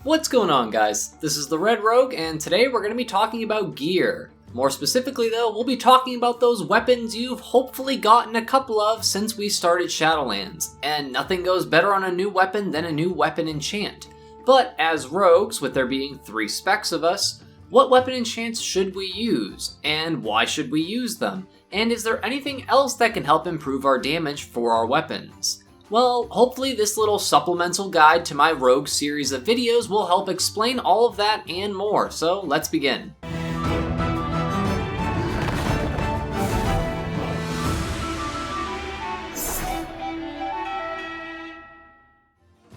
What's going on, guys? This is the Red Rogue, and today we're going to be talking about gear. More specifically though, we'll be talking about those weapons you've hopefully gotten a couple of since we started Shadowlands, and nothing goes better on a new weapon than a new weapon enchant. But as rogues, with there being 3 specs of us, what weapon enchants should we use, and why should we use them? And is there anything else that can help improve our damage for our weapons? Well, hopefully this little supplemental guide to my rogue series of videos will help explain all of that and more, so let's begin.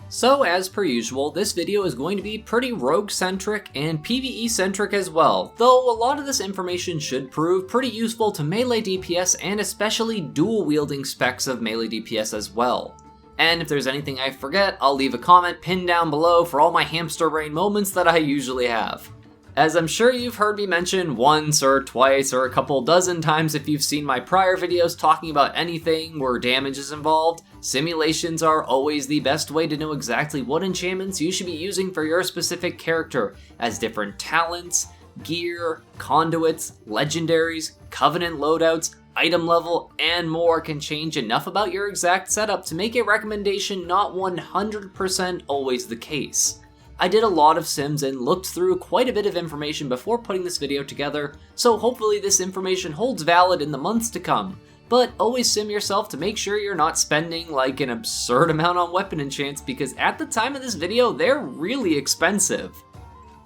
So as per usual, this video is going to be pretty rogue-centric and PvE-centric as well, though a lot of this information should prove pretty useful to melee DPS and especially dual-wielding specs of melee DPS as well. And if there's anything I forget, I'll leave a comment pinned down below for all my hamster brain moments that I usually have. As I'm sure you've heard me mention once or twice or a couple dozen times if you've seen my prior videos talking about anything where damage is involved, simulations are always the best way to know exactly what enchantments you should be using for your specific character, as different talents, gear, conduits, legendaries, covenant loadouts, item level, and more can change enough about your exact setup to make a recommendation not 100% always the case. I did a lot of sims and looked through quite a bit of information before putting this video together, so hopefully this information holds valid in the months to come. But always sim yourself to make sure you're not spending like an absurd amount on weapon enchants, because at the time of this video, they're really expensive.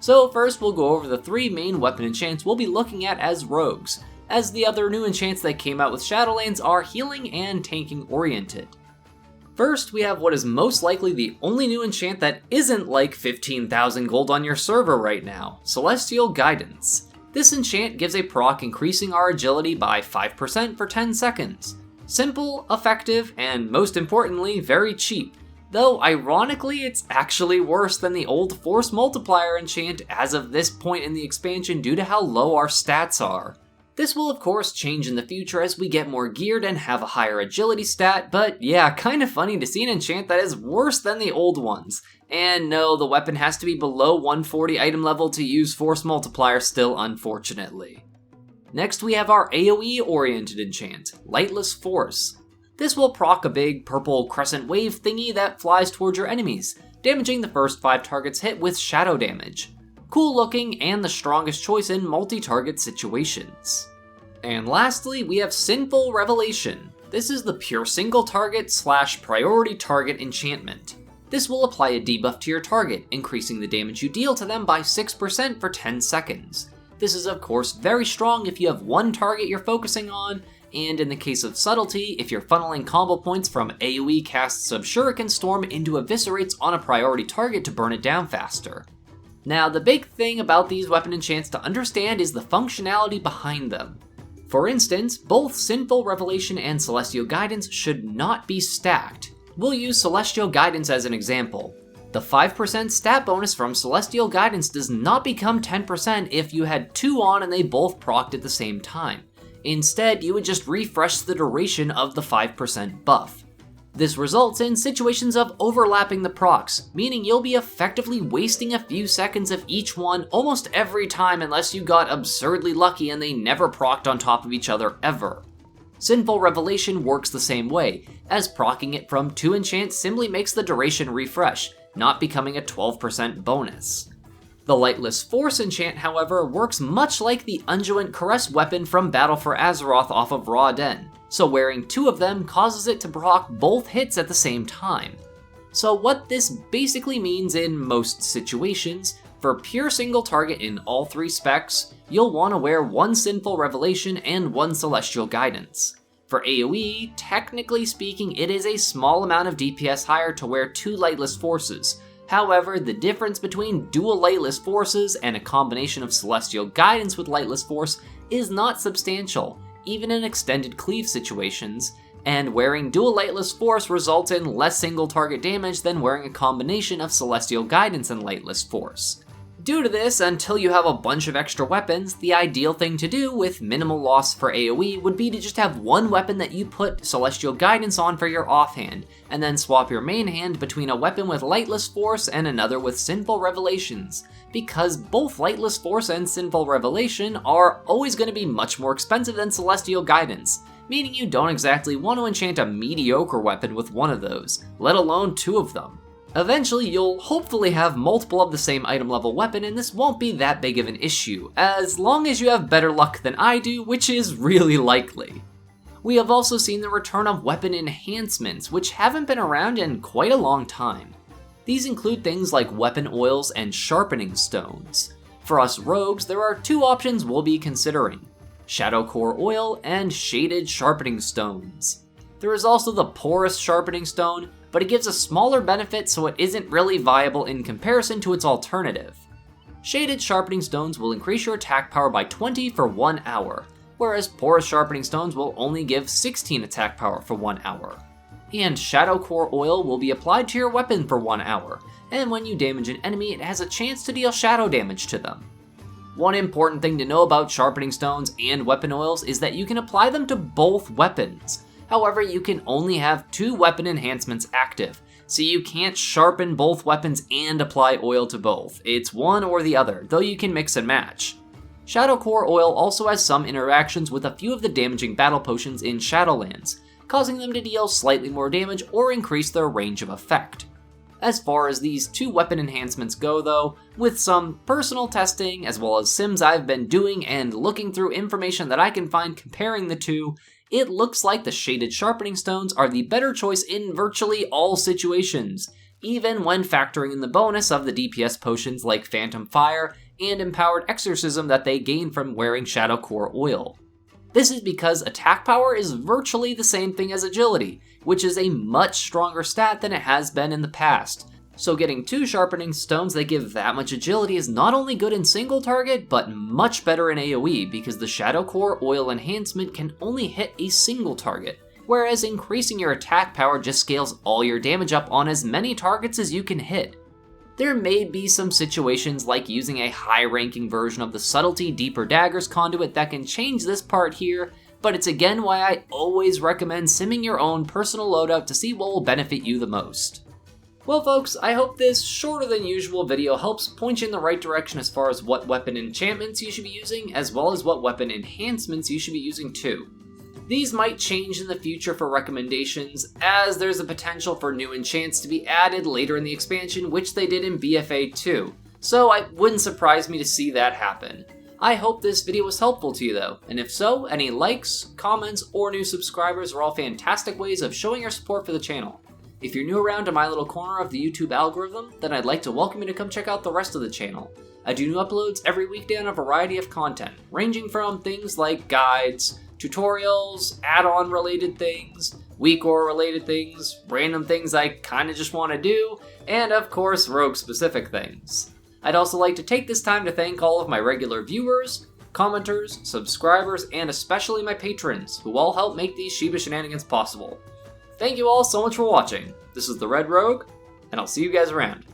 So first we'll go over the 3 main weapon enchants we'll be looking at as rogues, as the other new enchants that came out with Shadowlands are healing and tanking oriented. First, we have what is most likely the only new enchant that isn't like 15,000 gold on your server right now, Celestial Guidance. This enchant gives a proc increasing our agility by 5% for 10 seconds. Simple, effective, and most importantly, very cheap. Though ironically, it's actually worse than the old Force Multiplier enchant as of this point in the expansion due to how low our stats are. This will of course change in the future as we get more geared and have a higher agility stat, but yeah, kinda funny to see an enchant that is worse than the old ones. And no, the weapon has to be below 140 item level to use Force Multiplier still, unfortunately. Next we have our AoE oriented enchant, Lightless Force. This will proc a big purple crescent wave thingy that flies towards your enemies, damaging the first 5 targets hit with shadow damage. Cool looking and the strongest choice in multi-target situations. And lastly, we have Sinful Revelation. This is the pure single target / priority target enchantment. This will apply a debuff to your target, increasing the damage you deal to them by 6% for 10 seconds. This is of course very strong if you have one target you're focusing on, and in the case of Subtlety, if you're funneling combo points from AoE casts of Shuriken Storm into Eviscerates on a priority target to burn it down faster. Now, the big thing about these weapon enchants to understand is the functionality behind them. For instance, both Sinful Revelation and Celestial Guidance should not be stacked. We'll use Celestial Guidance as an example. The 5% stat bonus from Celestial Guidance does not become 10% if you had 2 on and they both procced at the same time. Instead, you would just refresh the duration of the 5% buff. This results in situations of overlapping the procs, meaning you'll be effectively wasting a few seconds of each one almost every time unless you got absurdly lucky and they never procced on top of each other ever. Sinful Revelation works the same way, as proccing it from 2 enchants simply makes the duration refresh, not becoming a 12% bonus. The Lightless Force enchant, however, works much like the Unduant Caress weapon from Battle for Azeroth off of Raw Den, so wearing 2 of them causes it to proc both hits at the same time. So what this basically means in most situations, for pure single target in all 3 specs, you'll want to wear 1 Sinful Revelation and 1 Celestial Guidance. For AoE, technically speaking, it is a small amount of DPS higher to wear 2 Lightless Forces. However, the difference between dual Lightless Forces and a combination of Celestial Guidance with Lightless Force is not substantial, even in extended cleave situations, and wearing dual Lightless Force results in less single target damage than wearing a combination of Celestial Guidance and Lightless Force. Due to this, until you have a bunch of extra weapons, the ideal thing to do with minimal loss for AoE would be to just have one weapon that you put Celestial Guidance on for your offhand, and then swap your main hand between a weapon with Lightless Force and another with Sinful Revelations, because both Lightless Force and Sinful Revelation are always going to be much more expensive than Celestial Guidance, meaning you don't exactly want to enchant a mediocre weapon with one of those, let alone two of them. Eventually, you'll hopefully have multiple of the same item level weapon, and this won't be that big of an issue, as long as you have better luck than I do, which is really likely. We have also seen the return of weapon enhancements, which haven't been around in quite a long time. These include things like weapon oils and sharpening stones. For us rogues, there are two options we'll be considering: Shadow Core Oil and Shaded Sharpening Stones. There is also the Porous Sharpening Stone, but it gives a smaller benefit, so it isn't really viable in comparison to its alternative. Shaded Sharpening Stones will increase your attack power by 20 for 1 hour, whereas Porous Sharpening Stones will only give 16 attack power for 1 hour. And Shadow Core Oil will be applied to your weapon for 1 hour, and when you damage an enemy, it has a chance to deal shadow damage to them. One important thing to know about Sharpening Stones and weapon oils is that you can apply them to both weapons. However, you can only have 2 weapon enhancements active, so you can't sharpen both weapons and apply oil to both. It's one or the other, though you can mix and match. Shadow Core Oil also has some interactions with a few of the damaging battle potions in Shadowlands, causing them to deal slightly more damage or increase their range of effect. As far as these 2 weapon enhancements go though, with some personal testing as well as sims I've been doing and looking through information that I can find comparing the two, it looks like the Shaded Sharpening Stones are the better choice in virtually all situations, even when factoring in the bonus of the DPS potions like Phantom Fire and Empowered Exorcism that they gain from wearing Shadow Core Oil. This is because attack power is virtually the same thing as agility, which is a much stronger stat than it has been in the past. So getting 2 sharpening stones that give that much agility is not only good in single target, but much better in AoE because the Shadow Core Oil enhancement can only hit a single target, whereas increasing your attack power just scales all your damage up on as many targets as you can hit. There may be some situations like using a high-ranking version of the Subtlety Deeper Daggers conduit that can change this part here, but it's again why I always recommend simming your own personal loadout to see what will benefit you the most. Well folks, I hope this shorter than usual video helps point you in the right direction as far as what weapon enchantments you should be using, as well as what weapon enhancements you should be using too. These might change in the future for recommendations, as there's a potential for new enchants to be added later in the expansion, which they did in BFA 2, so it wouldn't surprise me to see that happen. I hope this video was helpful to you though, and if so, any likes, comments, or new subscribers are all fantastic ways of showing your support for the channel. If you're new around to my little corner of the YouTube algorithm, then I'd like to welcome you to come check out the rest of the channel. I do new uploads every weekday on a variety of content, ranging from things like guides, tutorials, add-on related things, week-or related things, random things I kinda just want to do, and of course rogue-specific things. I'd also like to take this time to thank all of my regular viewers, commenters, subscribers, and especially my patrons, who all help make these Shiba Shenanigans possible. Thank you all so much for watching. This is the Red Rogue, and I'll see you guys around.